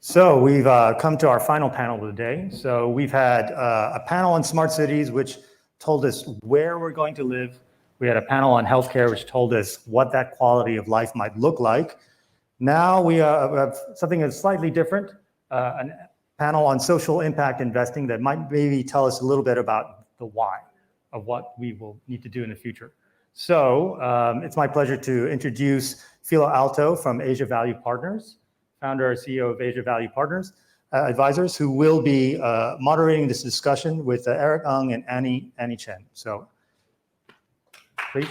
So we've come to our final panel of the day. So we've had a panel on smart cities, which told us where we're going to live. We had a panel on healthcare, which told us what that quality of life might look like. Now we have something that's slightly different, a panel on social impact investing that might maybe tell us a little bit about the why of what we will need to do in the future. So it's my pleasure to introduce Philo Alto from Asia Value Partners, founder and CEO of Asia Value Partners Advisors, who will be moderating this discussion with Eric Ng and Annie Chen. So, please.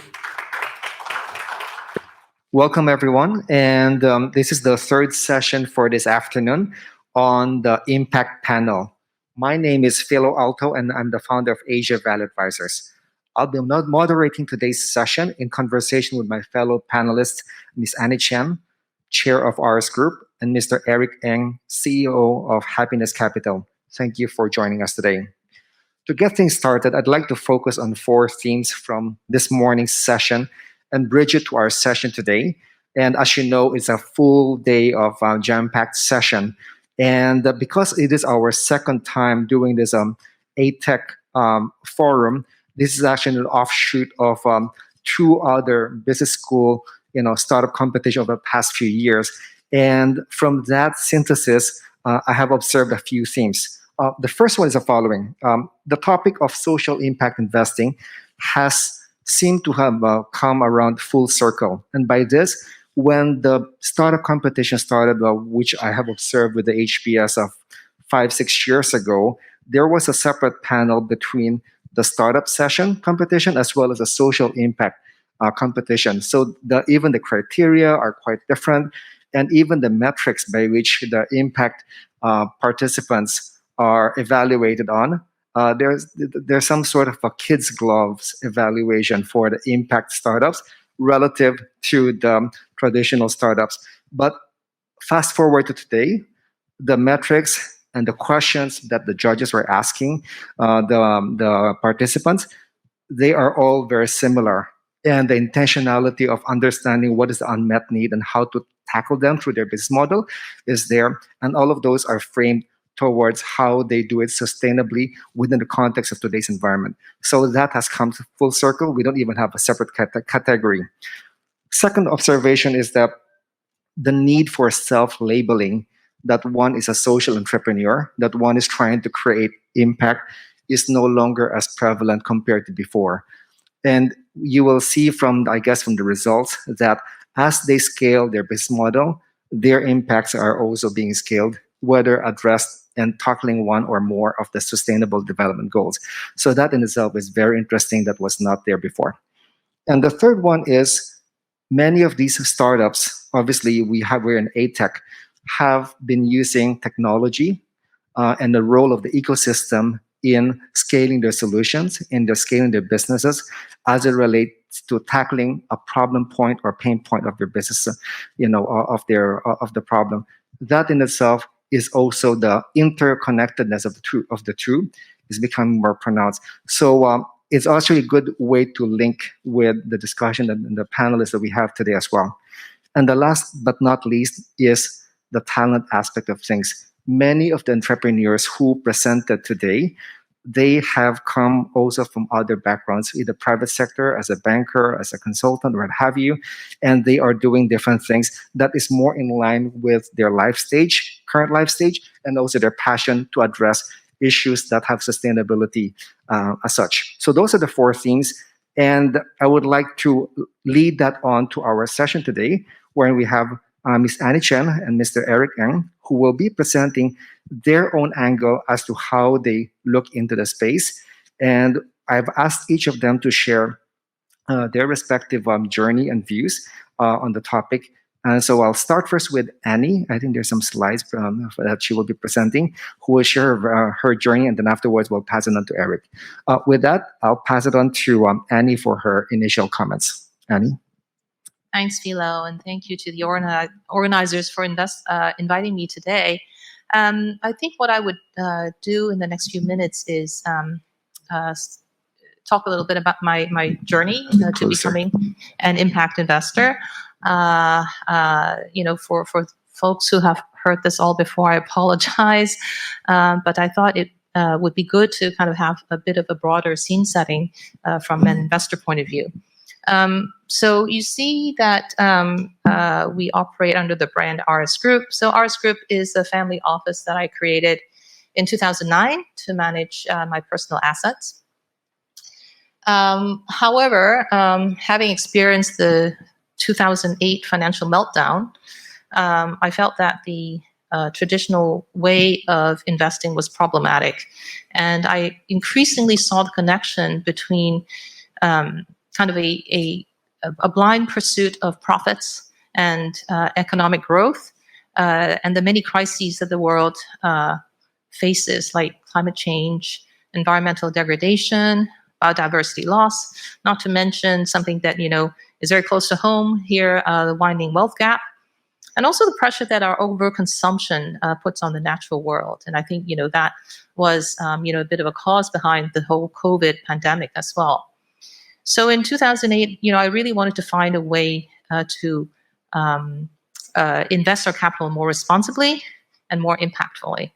Welcome, everyone. And this is the third session for this afternoon on the Impact Panel. My name is Philo Alto, and I'm the founder of Asia Value Advisors. I'll be moderating today's session in conversation with my fellow panelists, Ms. Annie Chen, Chair of ours Group, and Mr. Eric Ng, CEO of Happiness Capital. Thank you for joining us today. To get things started, I'd like to focus on 4 themes from this morning's session and bridge it to our session today. And as you know, it's a full day of jam-packed session. And because it is our second time doing this ATEC forum, this is actually an offshoot of 2 other business school startup competition over the past few years. And from that synthesis, I have observed a few themes. The first one is the following. The topic of social impact investing has seemed to have come around full circle. And by this, when the startup competition started, which I have observed with the HBS of 5-6 years ago, there was a separate panel between the startup session competition as well as the social impact competition. So even the criteria are quite different, and even the metrics by which the impact participants are evaluated on. There's some sort of a kid's gloves evaluation for the impact startups relative to the traditional startups. But fast forward to today, the metrics and the questions that the judges were asking the participants, they are all very similar. And the intentionality of understanding what is the unmet need and how to tackle them through their business model is there. And all of those are framed towards how they do it sustainably within the context of today's environment. So that has come to full circle. We don't even have a separate category. Second observation is that the need for self-labeling, that one is a social entrepreneur, that one is trying to create impact, is no longer as prevalent compared to before. And you will see from the results that as they scale their business model, their impacts are also being scaled, whether addressed and tackling one or more of the sustainable development goals. So that in itself is very interesting. That was not there before. And the third one is many of these startups, obviously we're in ATEC, have been using technology and the role of the ecosystem in scaling their solutions, in their scaling their businesses as it relates to tackling a problem point or pain point of their business, of the problem. That in itself is also the interconnectedness of the two is becoming more pronounced. So it's actually a good way to link with the discussion and the panelists that we have today as well. And the last but not least is the talent aspect of things. Many of the entrepreneurs who presented today, they have come also from other backgrounds, either private sector, as a banker, as a consultant, or what have you, and they are doing different things that is more in line with their current life stage, and also their passion to address issues that have sustainability as such. So those are the 4 themes, and I would like to lead that on to our session today, where we have Ms. Annie Chen and Mr. Eric Ng, who will be presenting their own angle as to how they look into the space. And I've asked each of them to share their respective journey and views on the topic. And so I'll start first with Annie. I think there's some slides that she will be presenting, who will share her journey, and then afterwards we'll pass it on to Eric. With that, I'll pass it on to Annie for her initial comments. Annie? Thanks, Philo, and thank you to the organizers for inviting me today. I think what I would do in the next few minutes is talk a little bit about my journey to becoming an impact investor. For folks who have heard this all before, I apologize. But I thought it would be good to kind of have a bit of a broader scene setting from an investor point of view. So you see that we operate under the brand RS Group. So RS Group is a family office that I created in 2009 to manage my personal assets. However, having experienced the 2008 financial meltdown, I felt that the traditional way of investing was problematic. And I increasingly saw the connection between kind of a blind pursuit of profits and economic growth and the many crises that the world faces, like climate change, environmental degradation, biodiversity loss, not to mention something that, is very close to home here, the widening wealth gap, and also the pressure that our overconsumption puts on the natural world. And I think, that was, a bit of a cause behind the whole COVID pandemic as well. So in 2008, I really wanted to find a way to invest our capital more responsibly and more impactfully.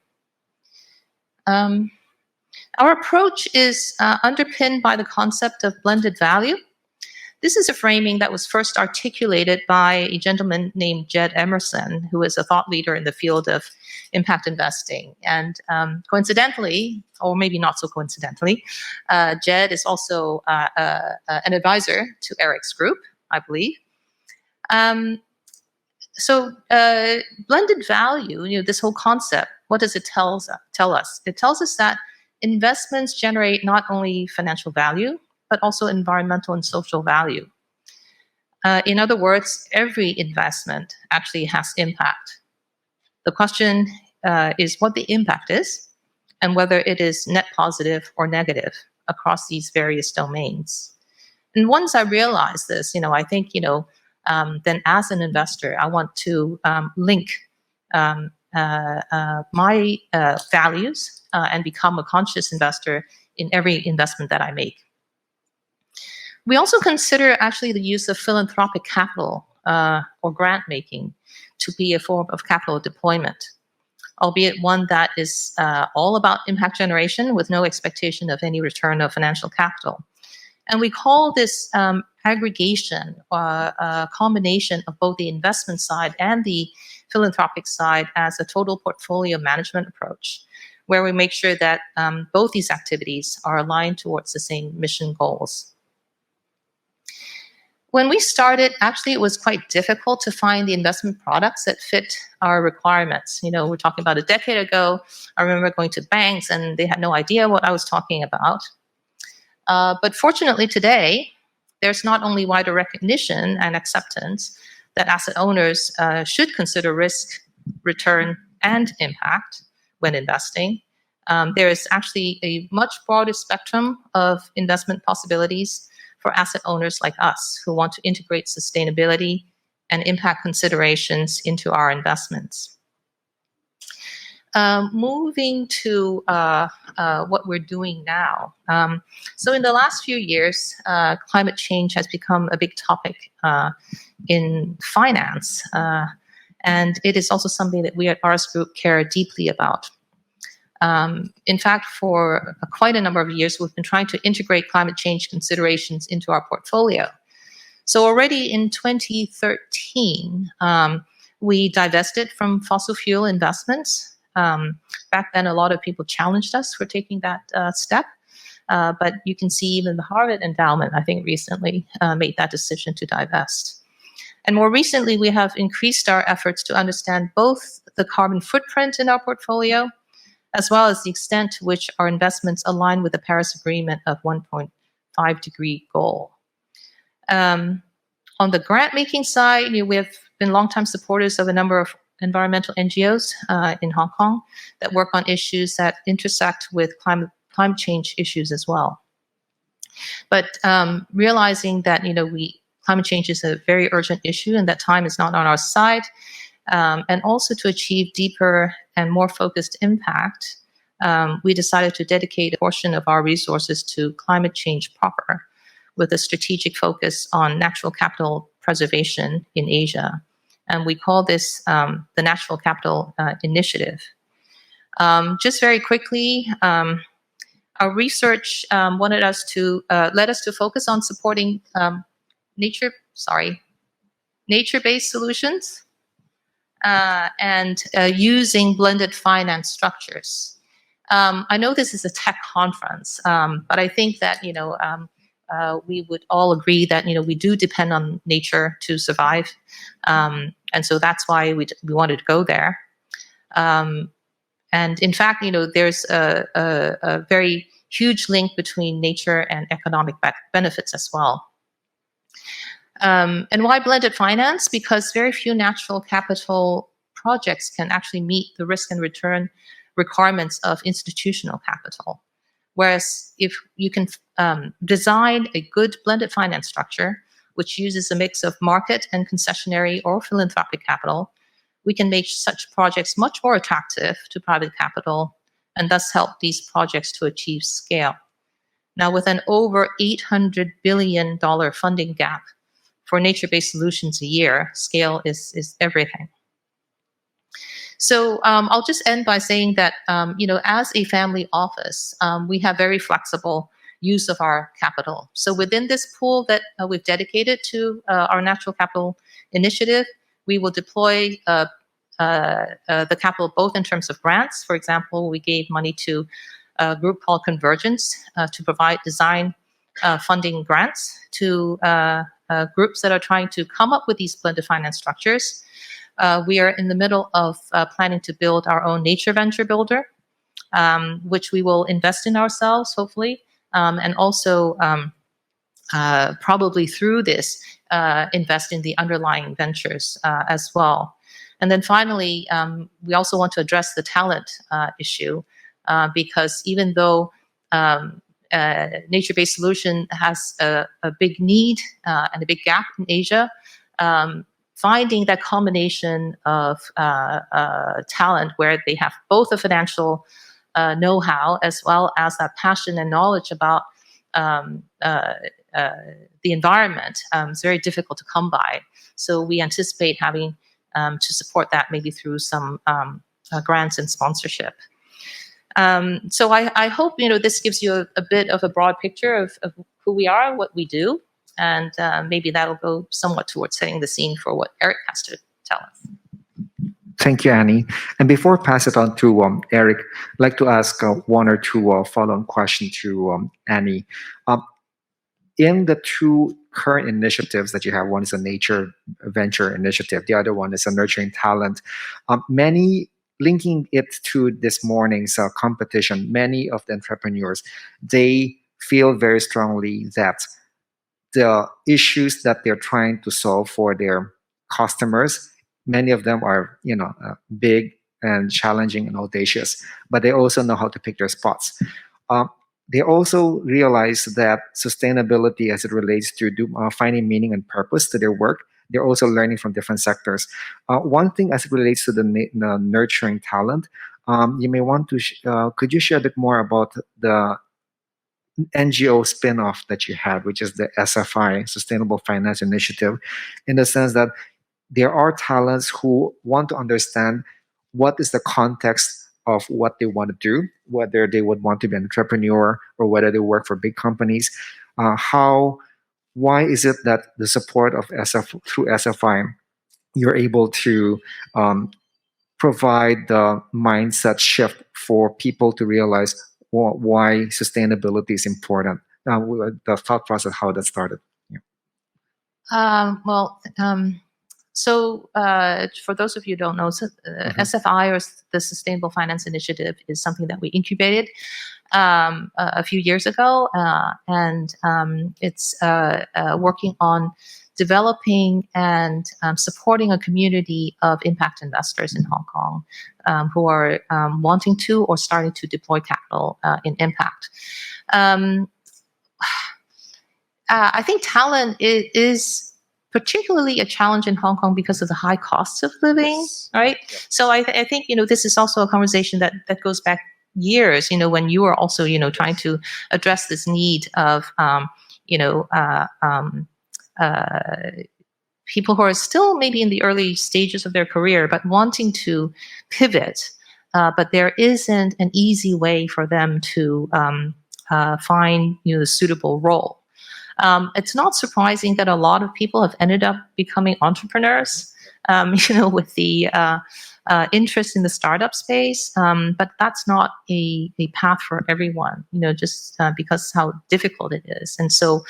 Our approach is underpinned by the concept of blended value. This is a framing that was first articulated by a gentleman named Jed Emerson, who is a thought leader in the field of impact investing. And coincidentally, or maybe not so coincidentally, Jed is also an advisor to Eric's group, I believe. So blended value, this whole concept, what does it tell us? It tells us that investments generate not only financial value, but also environmental and social value. In other words, every investment actually has impact. The question is what the impact is and whether it is net positive or negative across these various domains. And once I realized this, I think, then as an investor, I want to link my values and become a conscious investor in every investment that I make. We also consider actually the use of philanthropic capital or grant making to be a form of capital deployment, albeit one that is all about impact generation with no expectation of any return of financial capital. And we call this aggregation, a combination of both the investment side and the philanthropic side as a total portfolio management approach, where we make sure that both these activities are aligned towards the same mission goals. When we started, actually, it was quite difficult to find the investment products that fit our requirements. We're talking about a decade ago. I remember going to banks and they had no idea what I was talking about. But fortunately today, there's not only wider recognition and acceptance that asset owners should consider risk, return, and impact when investing. There is actually a much broader spectrum of investment possibilities for asset owners like us who want to integrate sustainability and impact considerations into our investments. Moving to what we're doing now. So in the last few years, climate change has become a big topic in finance. And it is also something that we at RS Group care deeply about. In fact, for quite a number of years, we've been trying to integrate climate change considerations into our portfolio. So already in 2013, we divested from fossil fuel investments. Back then, a lot of people challenged us for taking that step. But you can see even the Harvard Endowment, I think, recently made that decision to divest. And more recently, we have increased our efforts to understand both the carbon footprint in our portfolio, as well as the extent to which our investments align with the Paris Agreement of 1.5 degree goal. On the grant-making side, we have been longtime supporters of a number of environmental NGOs in Hong Kong that work on issues that intersect with climate change issues as well. But realizing that climate change is a very urgent issue and that time is not on our side, and also to achieve deeper and more focused impact, we decided to dedicate a portion of our resources to climate change proper, with a strategic focus on natural capital preservation in Asia and we call this the Natural Capital Initiative. Just very quickly, our research wanted us to led us to focus on supporting nature-based solutions and using blended finance structures. I know this is a tech conference, but I think that we would all agree that we do depend on nature to survive, and so that's why we wanted to go there. And in fact, there's a very huge link between nature and economic benefits as well. And why blended finance? Because very few natural capital projects can actually meet the risk and return requirements of institutional capital. Whereas if you can design a good blended finance structure, which uses a mix of market and concessionary or philanthropic capital, we can make such projects much more attractive to private capital and thus help these projects to achieve scale. Now, with an over $800 billion funding gap for nature-based solutions a year, scale is everything. So I'll just end by saying that, as a family office, we have very flexible use of our capital. So within this pool that we've dedicated to our natural capital initiative, we will deploy the capital both in terms of grants. For example, we gave money to a group called Convergence to provide design funding grants to groups that are trying to come up with these blended finance structures. We are in the middle of planning to build our own nature venture builder, which we will invest in ourselves, hopefully, and also probably through this invest in the underlying ventures as well. And then finally, we also want to address the talent issue because even though nature-based solution has a big need and a big gap in Asia, finding that combination of talent where they have both the financial know-how as well as that passion and knowledge about the environment is very difficult to come by. So we anticipate having to support that maybe through some grants and sponsorship. So I hope this gives you a bit of a broad picture of who we are, what we do, and maybe that'll go somewhat towards setting the scene for what Eric has to tell us. Thank you, Annie. And before I pass it on to Eric, I'd like to ask one or two follow-on questions to Annie. In the two current initiatives that you have, one is a nature venture initiative, the other one is a nurturing talent. Many linking it to this morning's competition, many of the entrepreneurs, they feel very strongly that the issues that they're trying to solve for their customers, many of them are, big and challenging and audacious, but they also know how to pick their spots. They also realize that sustainability as it relates to finding meaning and purpose to their work, they're also learning from different sectors. One thing as it relates to the nurturing talent, you may want to, could you share a bit more about the NGO spin-off that you had, which is the SFI, Sustainable Finance Initiative, in the sense that there are talents who want to understand what is the context of what they want to do, whether they would want to be an entrepreneur or whether they work for big companies. Why is it that the support of through SFI, you're able to provide the mindset shift for people to realize why sustainability is important? The thought process, how that started. Yeah. So for those of you who don't know, SFI, or the Sustainable Finance Initiative, is something that we incubated a few years ago, and it's working on developing and supporting a community of impact investors in Hong Kong who are wanting to or starting to deploy capital in impact. I think talent is particularly a challenge in Hong Kong because of the high costs of living, yes. Right? Yes. So I think, this is also a conversation that goes back years, when you were also, trying to address this need of, people who are still maybe in the early stages of their career, but wanting to pivot, but there isn't an easy way for them to find the suitable role. It's not surprising that a lot of people have ended up becoming entrepreneurs, with the interest in the startup space, but that's not a path for everyone, just because how difficult it is. And so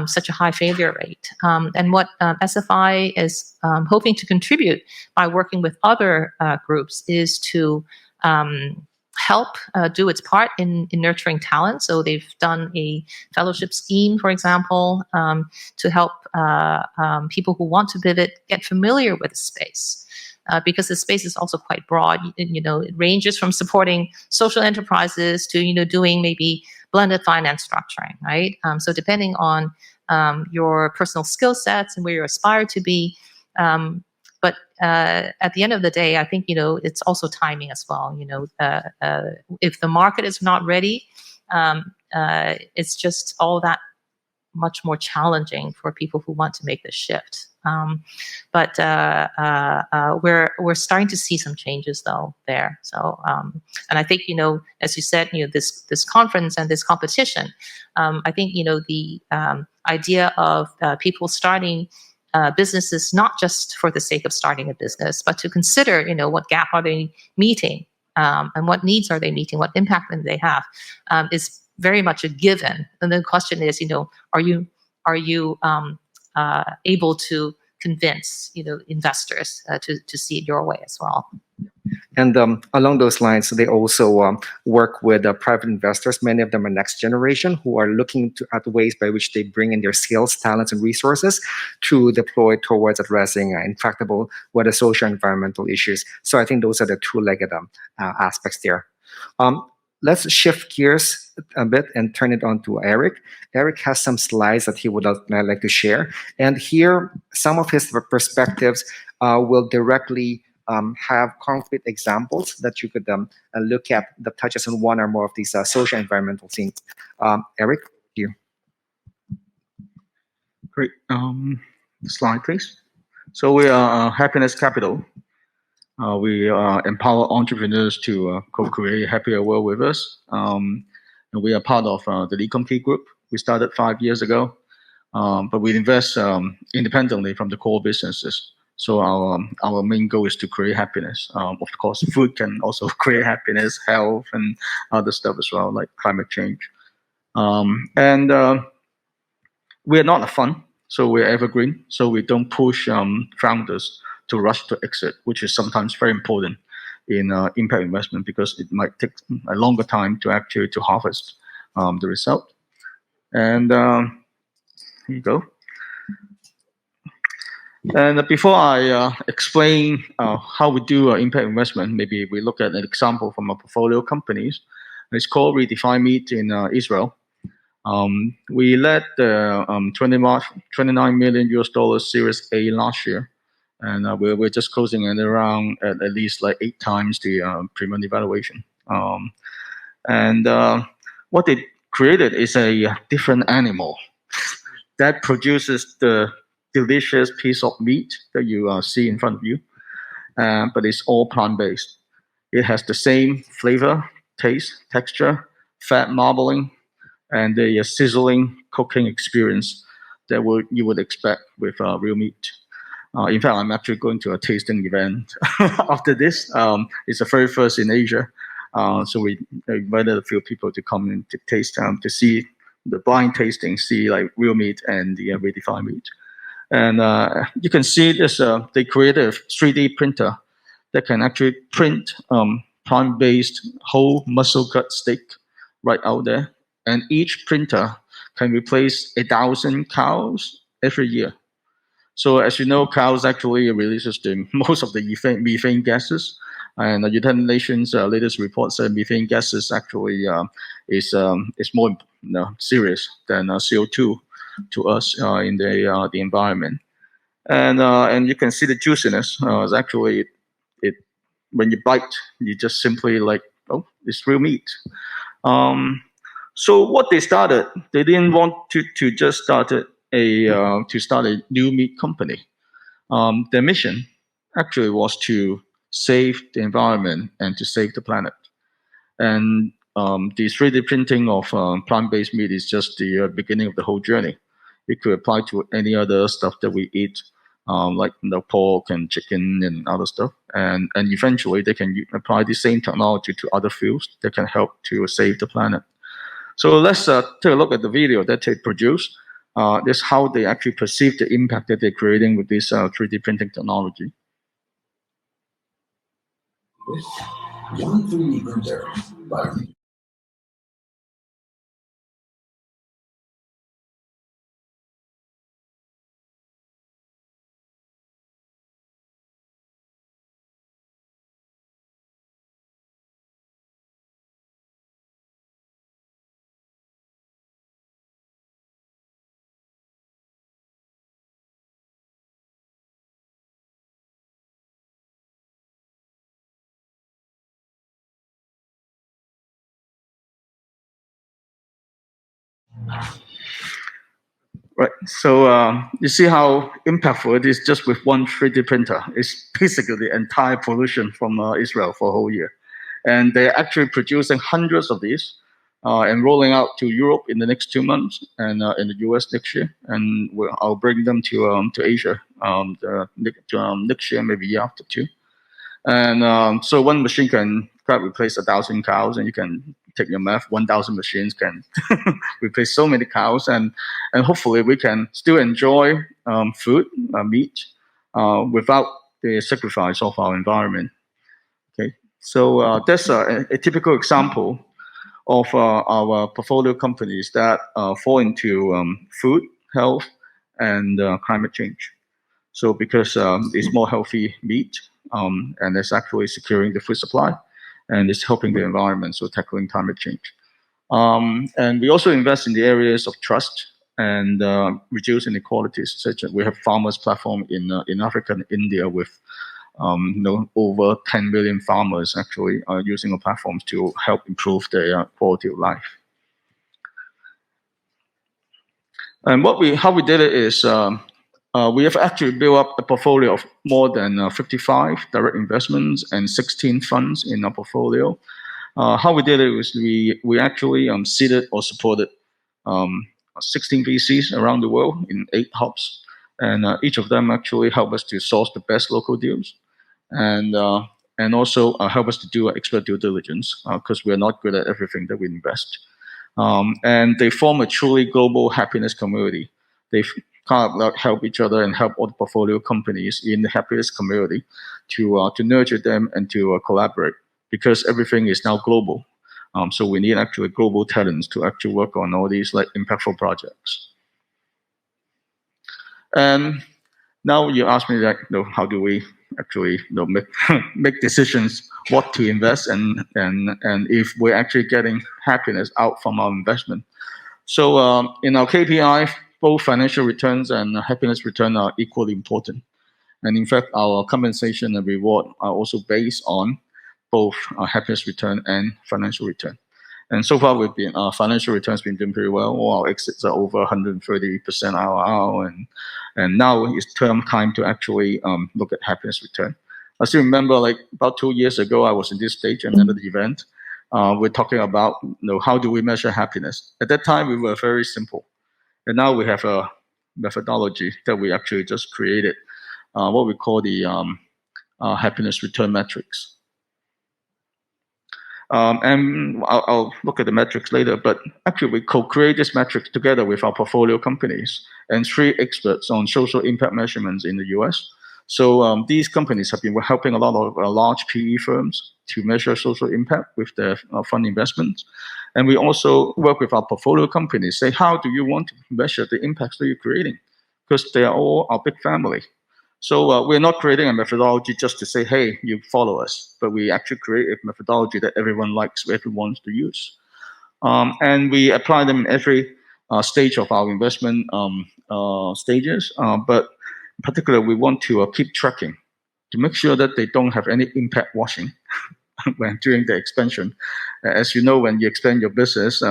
such a high failure rate. And what SFI is hoping to contribute by working with other groups is to help do its part in nurturing talent. So they've done a fellowship scheme, for example, to help people who want to pivot get familiar with the space. Because the space is also quite broad. It ranges from supporting social enterprises to, doing maybe blended finance structuring, right? So depending on your personal skill sets and where you aspire to be. But at the end of the day, I think, it's also timing as well. If the market is not ready, it's just all that much more challenging for people who want to make the shift. But we're starting to see some changes though there. So and I think as you said, this conference and this competition, I think the idea of people starting businesses not just for the sake of starting a business, but to consider what gap are they meeting, and what needs are they meeting, what impact do they have, is very much a given. And the question is, are you able to convince investors to see it your way as well? And along those lines, they also work with private investors. Many of them are next generation who are looking at ways by which they bring in their skills, talents, and resources to deploy towards addressing intractable, whether social and environmental issues. So I think those are the two-legged aspects there. Let's shift gears a bit and turn it on to Eric. Eric has some slides that he would like to share. And here, some of his perspectives will directly have concrete examples that you could look at that touches on one or more of these social environmental things. Eric, you. Great. Slide, please. So we are Happiness Capital. We empower entrepreneurs to co-create a happier world with us. And we are part of the Lee Complete Group. We started 5 years ago, but we invest independently from the core businesses. So our main goal is to create happiness. Of course, food can also create happiness, health, and other stuff as well, like climate change. And we are not a fund, so we're evergreen. So we don't push founders to rush to exit, which is sometimes very important in impact investment because it might take a longer time to actually harvest the result. And here you go. And before I explain how we do impact investment, maybe we look at an example from our portfolio companies. It's called Redefine Meat in Israel. We led the $29 million Series A last year. And we're just closing at around at least like 8 times the pre-money valuation. And what they created is a different animal that produces the delicious piece of meat that you see in front of you, but it's all plant-based. It has the same flavor, taste, texture, fat marbling, and the sizzling cooking experience that you would expect with real meat. In fact, I'm actually going to a tasting event after this. It's the very first in Asia. So we invited a few people to come and to taste, to see the blind tasting, see like real meat and the redefined meat. And you can see this, they created a 3D printer that can actually print plant-based whole muscle gut steak right out there. And each printer can replace 1,000 cows every year. So as you know, cows actually releases most of the methane gases. And the United Nations latest report said methane gases actually is more serious than CO2 to us in the environment. And you can see the juiciness. Is actually it when you bite, you just simply like, oh, it's real meat. So what they started, they didn't want to just start it to start a new meat company. Their mission actually was to save the environment and to save the planet. And the 3D printing of plant-based meat is just the beginning of the whole journey. It could apply to any other stuff that we eat, like pork and chicken and other stuff. And eventually they can apply the same technology to other fields that can help to save the planet. So let's take a look at the video that they produced. This is how they actually perceive the impact that they're creating with this 3D printing technology. One 3D printer by Right. So you see how impactful it is just with one 3D printer. It's basically the entire pollution from Israel for a whole year. And they're actually producing hundreds of these and rolling out to Europe in the next 2 months and in the US next year. And I'll bring them to Asia next year, maybe year after too. And so one machine can replace 1,000 cows, and you can take your math, 1,000 machines can replace so many cows, and hopefully we can still enjoy food, meat, without the sacrifice of our environment. Okay, so that's a typical example of our portfolio companies that fall into food, health, and climate change. So because it's more healthy meat, and it's actually securing the food supply, and it's helping the environment, so tackling climate change. And we also invest in the areas of trust and reduce inequalities, such as we have farmers platform in Africa and India with over 10 million farmers actually using our platforms to help improve their quality of life. And how we did it is we have actually built up a portfolio of more than 55 direct investments and 16 funds in our portfolio. How we did it was we actually seeded or supported 16 VCs around the world in 8 hubs, and each of them actually help us to source the best local deals, and also help us to do expert due diligence because we're not good at everything that we invest. And they form a truly global happiness community. They kind of help each other and help all the portfolio companies in the happiness community to nurture them and to collaborate, because everything is now global. So we need actually global talents to actually work on all these like impactful projects. And now you ask me like, how do we actually make decisions what to invest and if we're actually getting happiness out from our investment. So in our KPI, both financial returns and happiness return are equally important. And in fact, our compensation and reward are also based on both happiness return and financial return. And so far, our financial returns been doing pretty well. All our exits are over 130% IRR, and now it's time to actually look at happiness return. I still remember, like about 2 years ago, I was in this stage and another event. We're talking about how do we measure happiness. At that time, we were very simple, and now we have a methodology that we actually just created, what we call the happiness return metrics. And I'll look at the metrics later, but actually we co-create this metrics together with our portfolio companies and 3 experts on social impact measurements in the US. So these companies have been helping a lot of large PE firms to measure social impact with their fund investments. And we also work with our portfolio companies, say, how do you want to measure the impacts that you're creating? Because they are all our big family. So we're not creating a methodology just to say, hey, you follow us, but we actually create a methodology that everyone likes, everyone wants to use. And we apply them in every stage of our investment stages. But in particular, we want to keep tracking to make sure that they don't have any impact washing when during the expansion. As you know, when you expand your business,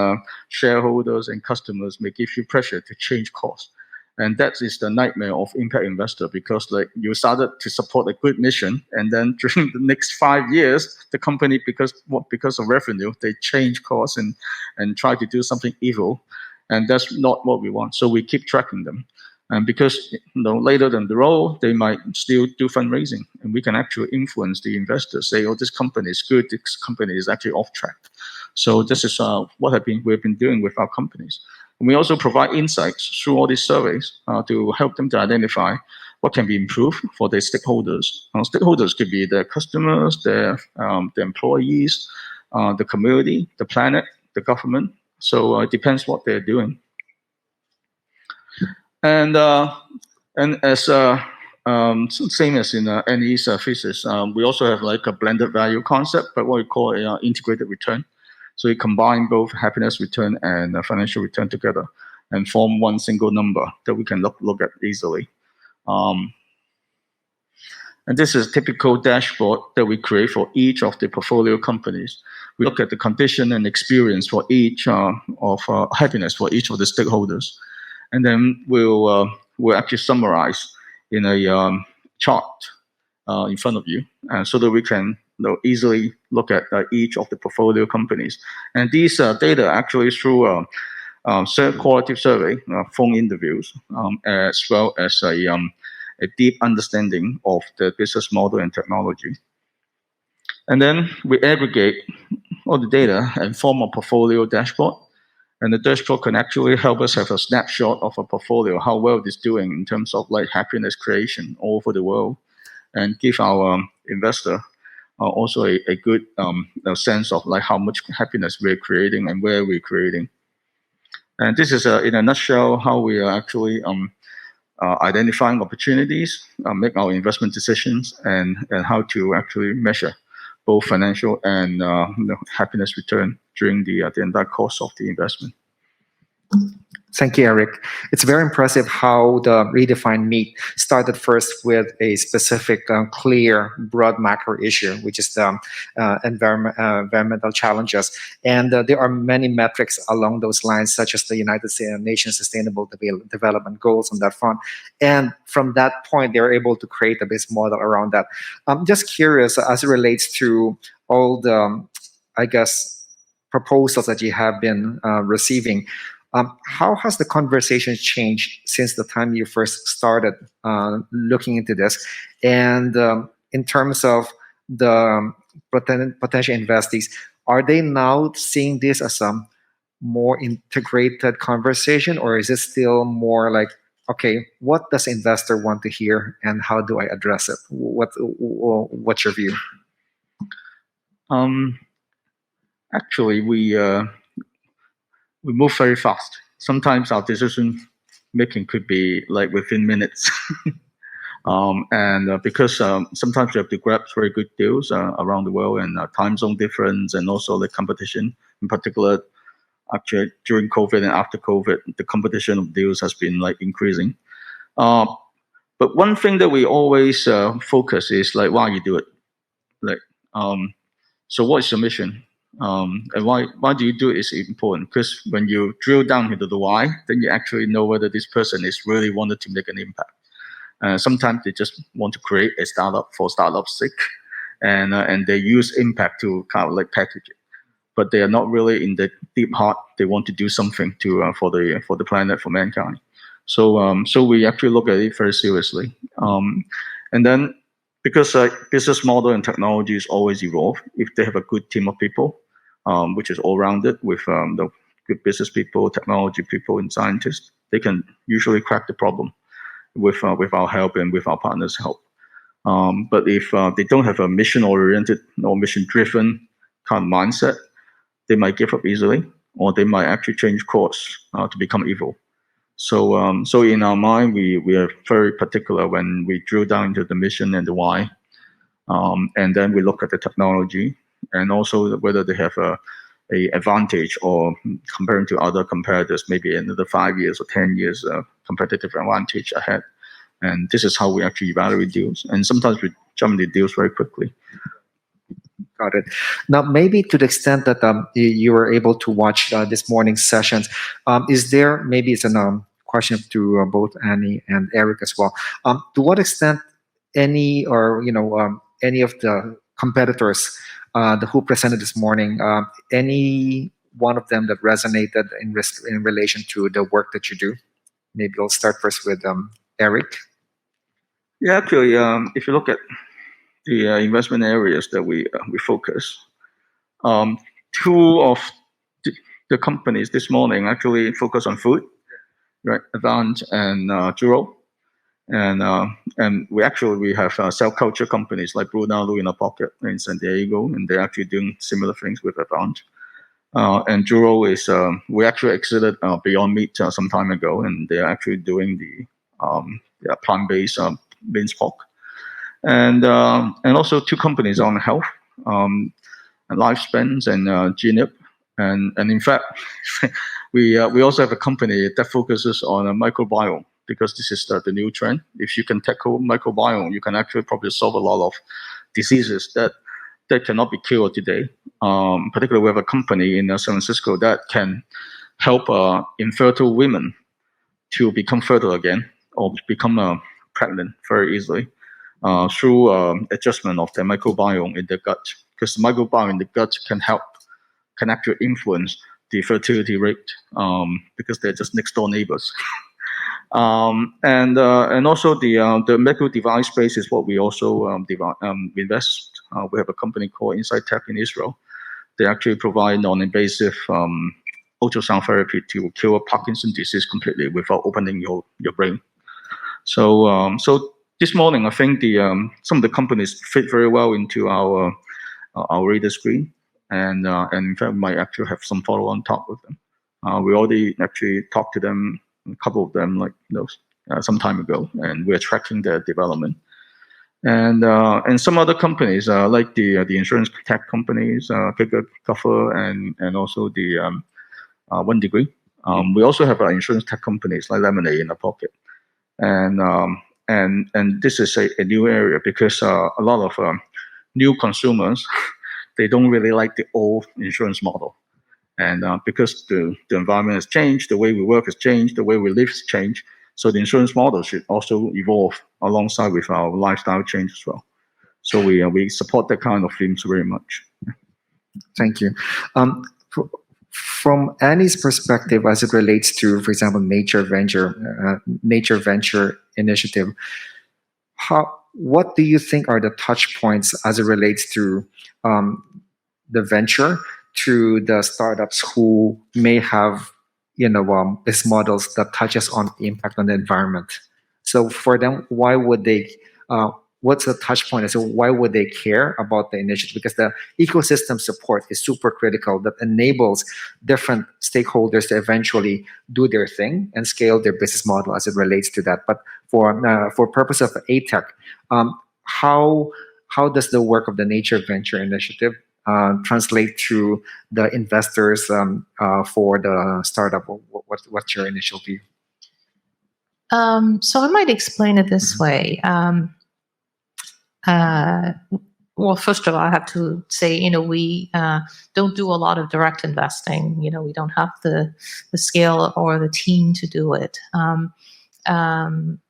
shareholders and customers may give you pressure to change course. And that is the nightmare of impact investor, because like you started to support a good mission, and then during the next 5 years, the company, because of revenue, they change course and try to do something evil, and that's not what we want. So we keep tracking them, and because later down the road they might still do fundraising, and we can actually influence the investors. Say, oh, this company is good. This company is actually off track. So this is what we've been doing with our companies. And we also provide insights through all these surveys to help them to identify what can be improved for their stakeholders. Stakeholders could be their customers, their employees, the community, the planet, the government. So it depends what they're doing. And as same as in NE's thesis, we also have like a blended value concept, but what we call an integrated return. So you combine both happiness return and financial return together and form one single number that we can look at easily. And this is a typical dashboard that we create for each of the portfolio companies. We look at the condition and experience for each of happiness for each of the stakeholders. And then we'll actually summarize in a chart in front of you, so that we can easily look at each of the portfolio companies. And these data actually through a qualitative survey, phone interviews, as well as a deep understanding of the business model and technology. And then we aggregate all the data and form a portfolio dashboard. And the dashboard can actually help us have a snapshot of a portfolio, how well it is doing in terms of like happiness creation all over the world, and give our investor also a good sense of like how much happiness we're creating and where we're creating. And this is in a nutshell how we are actually identifying opportunities, make our investment decisions, and how to actually measure both financial and happiness return during the entire course of the investment. Thank you, Eric. It's very impressive how the Redefine Meet started first with a specific, clear, broad macro issue, which is the environmental challenges. And there are many metrics along those lines, such as the United Nations Sustainable Development Goals on that front. And from that point, they're able to create a business model around that. I'm just curious, as it relates to all the, I guess, proposals that you have been receiving, how has the conversation changed since the time you first started looking into this? And in terms of the potential investees, are they now seeing this as a more integrated conversation, or is it still more like, okay, what does investor want to hear and how do I address it? What's your view? Actually, we move very fast. Sometimes our decision making could be like within minutes. Because sometimes you have to grab very good deals around the world, and time zone difference, and also the competition. In particular, actually during COVID and after COVID, the competition of deals has been like increasing. But one thing that we always focus is like, why you do it? Like, so what is your mission? And why do you do it is important, because when you drill down into the why, then you actually know whether this person is really wanted to make an impact. Sometimes they just want to create a startup for startup's sake, and they use impact to kind of like package it, but they are not really in the deep heart. They want to do something to for the planet, for mankind. So we actually look at it very seriously, and then because business model and technology is always evolve. If they have a good team of people, which is all rounded with the good business people, technology people, and scientists, they can usually crack the problem with our help and with our partners' help. But if they don't have a mission-oriented or mission-driven kind of mindset, they might give up easily, or they might actually change course to become evil. So in our mind, we are very particular when we drill down into the mission and the why, and then we look at the technology and also whether they have a advantage, or comparing to other competitors, maybe another 5 years or 10 years competitive advantage ahead. And this is how we actually evaluate deals. And sometimes we jump into deals very quickly. Got it. Now, maybe to the extent that you were able to watch this morning's sessions, is there, maybe it's a question to both Annie and Eric as well. To what extent any any of the competitors who presented this morning, any one of them that resonated in relation to the work that you do? Maybe I'll start first with Eric. Yeah, actually, if you look at the investment areas that we focus, two of the companies this morning actually focus on food, right? Avant and Juro, and we have cell culture companies like Brunalu in a pocket in San Diego, and they're actually doing similar things with Avant. And Juro is we actually exited Beyond Meat some time ago, and they're actually doing the plant-based minced pork, and also two companies on health, and Lifespans and Genip, and in fact, we also have a company that focuses on a microbiome, because this is the new trend. If you can tackle microbiome, you can actually probably solve a lot of diseases that cannot be cured today. Particularly, we have a company in San Francisco that can help infertile women to become fertile again or become pregnant very easily through adjustment of their microbiome in the gut. Because the microbiome in the gut can actually influence the fertility rate because they're just next door neighbors. And also the medical device space is what we also invest. We have a company called Insight in Israel. They actually provide non-invasive ultrasound therapy to cure Parkinson's disease completely without opening your brain. So this morning, I think some of the companies fit very well into our radar screen, and in fact, we might actually have some follow-on talk with them. We already actually talked to them, a couple of them, like some time ago, and we're tracking their development. And some other companies like the insurance tech companies, Cover, and also the 1 Degree. We also have insurance tech companies like Lemonade in the pocket, and this is a new area because a lot of new consumers they don't really like the old insurance model, and because the environment has changed, the way we work has changed, the way we live has changed. So the insurance model should also evolve alongside with our lifestyle change as well. So we support that kind of themes very much. Thank you. From Annie's perspective, as it relates to, for example, Nature Venture Initiative, what do you think are the touch points as it relates to the venture to the startups who may have business models that touches on the impact on the environment? So for them, why would they? What's the touch point? So why would they care about the initiative? Because the ecosystem support is super critical. That enables different stakeholders to eventually do their thing and scale their business model as it relates to that. But for purpose of ATEC, how does the work of the Nature Venture Initiative translate to the investors for the startup? What's your initial view? So I might explain it this way. Well, first of all, I have to say, we don't do a lot of direct investing. We don't have the scale or the team to do it.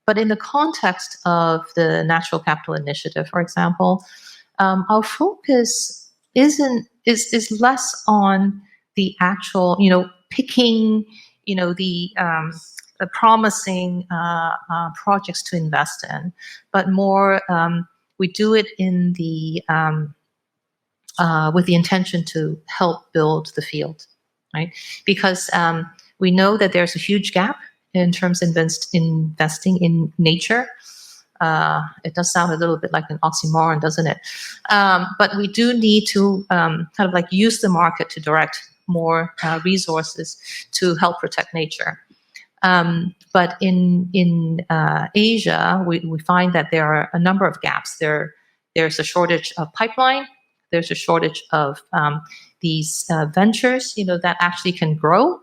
But in the context of the Natural Capital Initiative, for example, our focus is less on the actual, picking, the promising projects to invest in, but more we do it in the with the intention to help build the field, right? Because we know that there's a huge gap in terms of investing in nature. It does sound a little bit like an oxymoron, doesn't it? But we do need to kind of like use the market to direct more resources to help protect nature. But in Asia, we find that there are a number of gaps. There's a shortage of pipeline. There's a shortage of these ventures, that actually can grow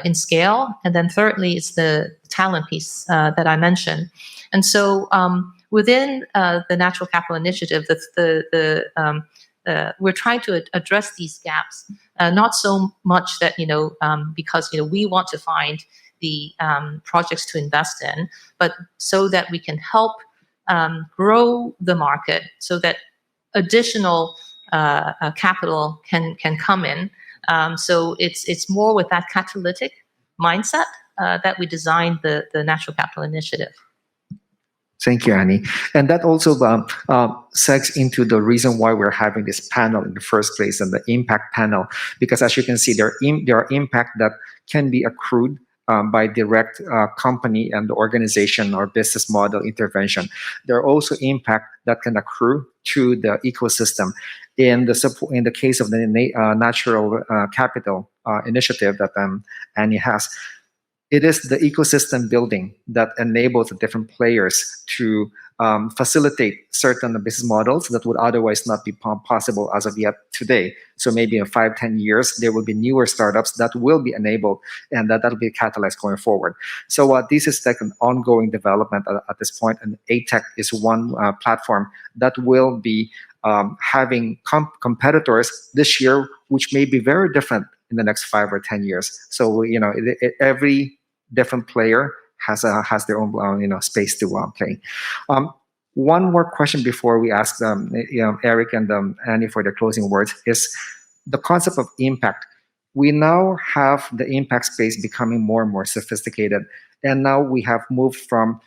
in scale. And then thirdly, it's the talent piece that I mentioned. And so within the Natural Capital Initiative, we're trying to address these gaps, not so much that, because, we want to find the projects to invest in, but so that we can help grow the market, so that additional capital can come in. So it's more with that catalytic mindset that we designed the Natural Capital Initiative. Thank you, Annie. And that also segues into the reason why we're having this panel in the first place, and the impact panel, because as you can see, there are impact that can be accrued by direct company and the organization or business model intervention. There are also impact that can accrue to the ecosystem. In the case of the Natural Capital Initiative that Annie has, it is the ecosystem building that enables the different players to facilitate certain business models that would otherwise not be possible as of yet today. So maybe in 5-10 years, there will be newer startups that will be enabled, and that'll be catalyzed going forward. So this is like an ongoing development at this point, and ATEC is one platform that will be having competitors this year, which may be very different in the next 5 or 10 years. So every different player has their own space to play. One more question before we ask Eric and Annie for their closing words is the concept of impact. We now have the impact space becoming more and more sophisticated, and now we have moved from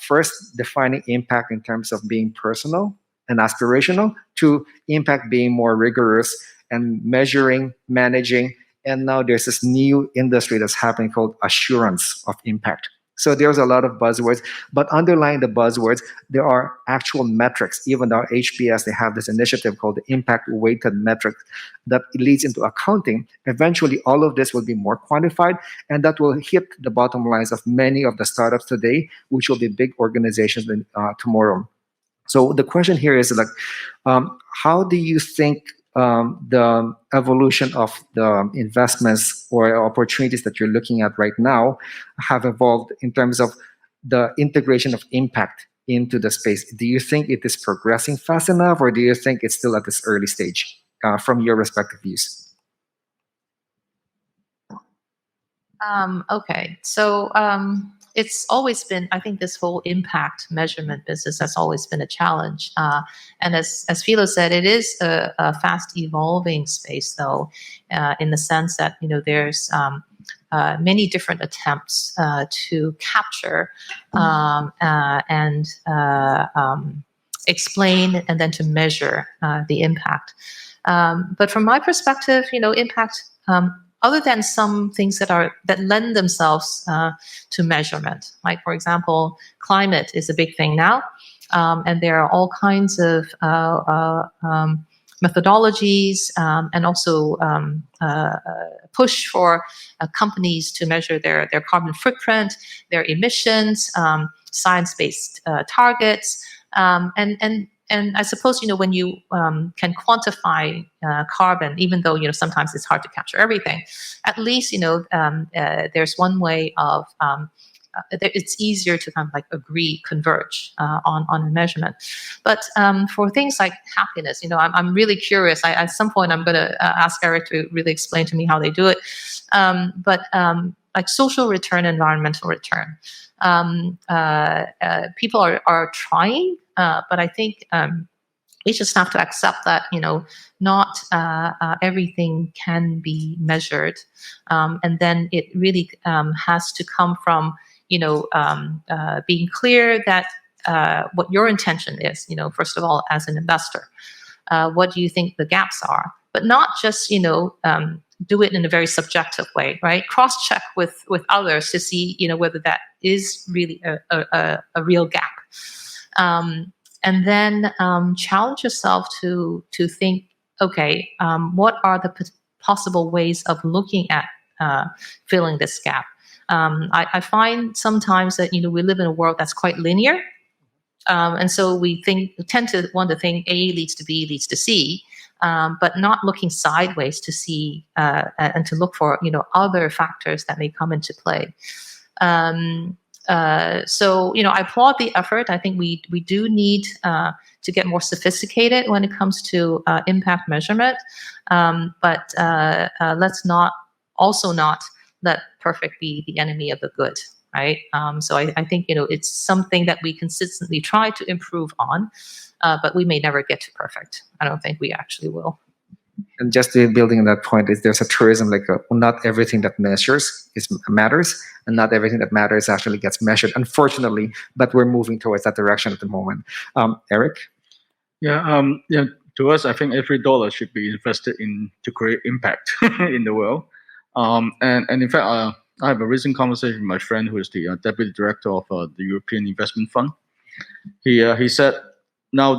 first defining impact in terms of being personal and aspirational to impact being more rigorous and measuring, managing. And now there's this new industry that's happening called assurance of impact. So there's a lot of buzzwords, but underlying the buzzwords, there are actual metrics. Even our HBS, they have this initiative called the impact weighted metric that leads into accounting. Eventually, all of this will be more quantified, and that will hit the bottom lines of many of the startups today, which will be big organizations tomorrow. So the question here is like, how do you think the evolution of the investments or opportunities that you're looking at right now have evolved in terms of the integration of impact into the space? Do you think it is progressing fast enough, or do you think it's still at this early stage from your respective views? Okay, so it's always been, I think this whole impact measurement business has always been a challenge. And as Philo said, it is a fast evolving space, though, in the sense that, there's many different attempts to capture and explain and then to measure the impact. But from my perspective, impact, other than some things that lend themselves to measurement, like, for example, climate is a big thing now, and there are all kinds of methodologies and also push for companies to measure their carbon footprint, their emissions, science-based targets, and I suppose, when you can quantify carbon, even though, sometimes it's hard to capture everything, at least, there's one way of, it's easier to kind of like converge on a measurement. But for things like happiness, I'm really curious. At some point, I'm going to ask Eric to really explain to me how they do it. But like social return, environmental return, people are trying. But I think we just have to accept that, not everything can be measured. And then it really has to come from, being clear that what your intention is, first of all, as an investor. What do you think the gaps are? But not just, do it in a very subjective way, right? Cross-check with others to see, whether that is really a real gap. And then challenge yourself to think, okay, what are the possible ways of looking at filling this gap? I find sometimes that, we live in a world that's quite linear. And so we tend to want to think A leads to B leads to C, but not looking sideways to see and to look for, other factors that may come into play. So, I applaud the effort. I think we do need to get more sophisticated when it comes to impact measurement. But let's not let perfect be the enemy of the good, right? So I think, it's something that we consistently try to improve on, but we may never get to perfect. I don't think we actually will. And just building on that point, is there's a truism like not everything that matters, and not everything that matters actually gets measured, unfortunately. But we're moving towards that direction at the moment. Eric? Yeah, to us, I think every dollar should be invested to create impact in the world. And in fact, I have a recent conversation with my friend who is the deputy director of the European Investment Fund. He said now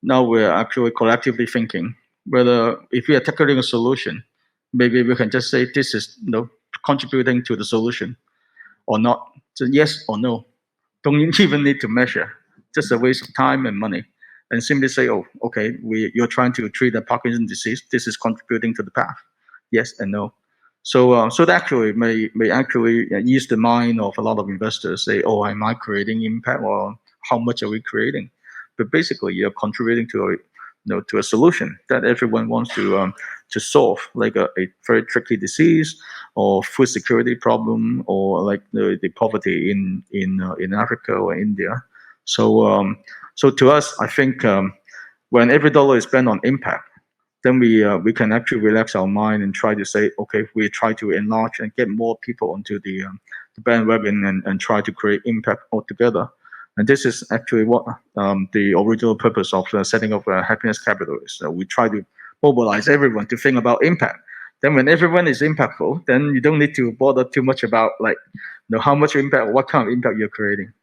now we're actually collectively thinking whether if we are tackling a solution, maybe we can just say this is contributing to the solution or not. So yes or no. Don't even need to measure. Just a waste of time and money. And simply say, oh, okay, you're trying to treat a Parkinson's disease. This is contributing to the path. Yes and no. So that actually may actually ease the mind of a lot of investors. Say, oh, am I creating impact, or how much are we creating? But basically, you're contributing to a solution that everyone wants to solve, like a very tricky disease or food security problem, or like the poverty in Africa or India. So to us, I think when every dollar is spent on impact, then we can actually relax our mind and try to say, okay, we try to enlarge and get more people onto the bandwagon and try to create impact altogether. And this is actually what the original purpose of setting up Happiness Capital is. We try to mobilize everyone to think about impact. Then when everyone is impactful, then you don't need to bother too much about how much impact, what kind of impact you're creating.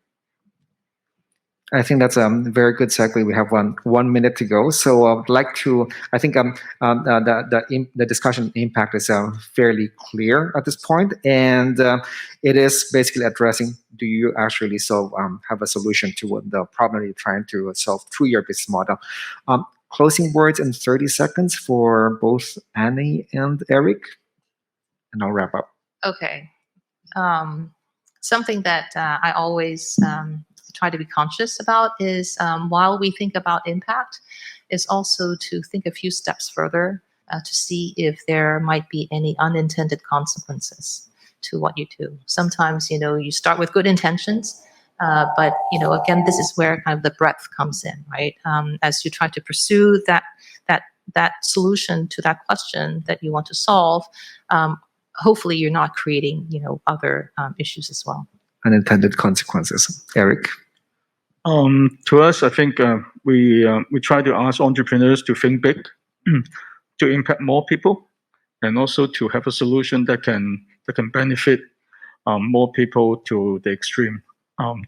I think that's a very good segue. We have 1 minute to go, so I'd like to. I think the discussion impact is fairly clear at this point, and it is basically addressing: do you actually have a solution to what the problem you're trying to solve through your business model? Closing words in 30 seconds for both Annie and Eric, and I'll wrap up. Okay, something that I always try to be conscious about is while we think about impact, is also to think a few steps further to see if there might be any unintended consequences to what you do. Sometimes, you start with good intentions, but, again, this is where kind of the breadth comes in, right? As you try to pursue that solution to that question that you want to solve, hopefully you're not creating, other issues as well. Unintended consequences. Eric? To us, I think we try to ask entrepreneurs to think big, to impact more people, and also to have a solution that can benefit more people to the extreme.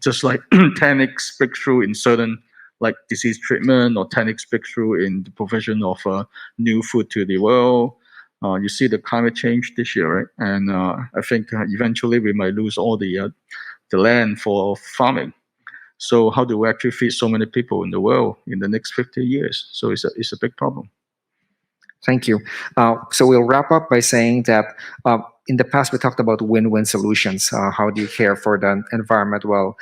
Just like 10x breakthrough in certain disease treatment, or 10x breakthrough in the provision of new food to the world. You see the climate change this year, right? And I think eventually we might lose all the land for farming. So how do we actually feed so many people in the world in the next 50 years? So it's a big problem. Thank you. So we'll wrap up by saying that in the past we talked about win-win solutions. How do you care for the environment while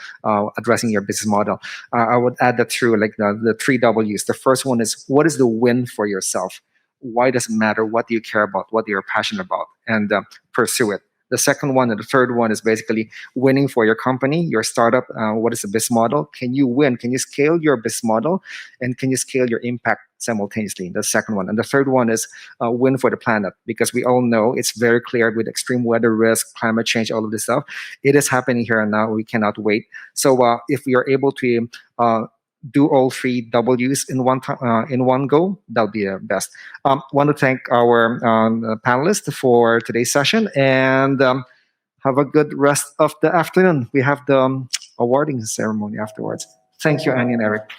addressing your business model? I would add that through the 3 W's. The first one is, what is the win for yourself? Why does it matter? What do you care about? What you're passionate about? And pursue it. The second one and the third one is basically winning for your company, your startup. What is the business model? Can you win? Can you scale your business model? And can you scale your impact simultaneously? The second one. And the third one is win for the planet, because we all know it's very clear with extreme weather risk, climate change, all of this stuff. It is happening here and now. We cannot wait. So if we are able to do all 3 W's in one go, that'll be the best. Want to thank our panelists for today's session, and have a good rest of the afternoon. We have the awarding ceremony afterwards. Thank you, Annie and Eric.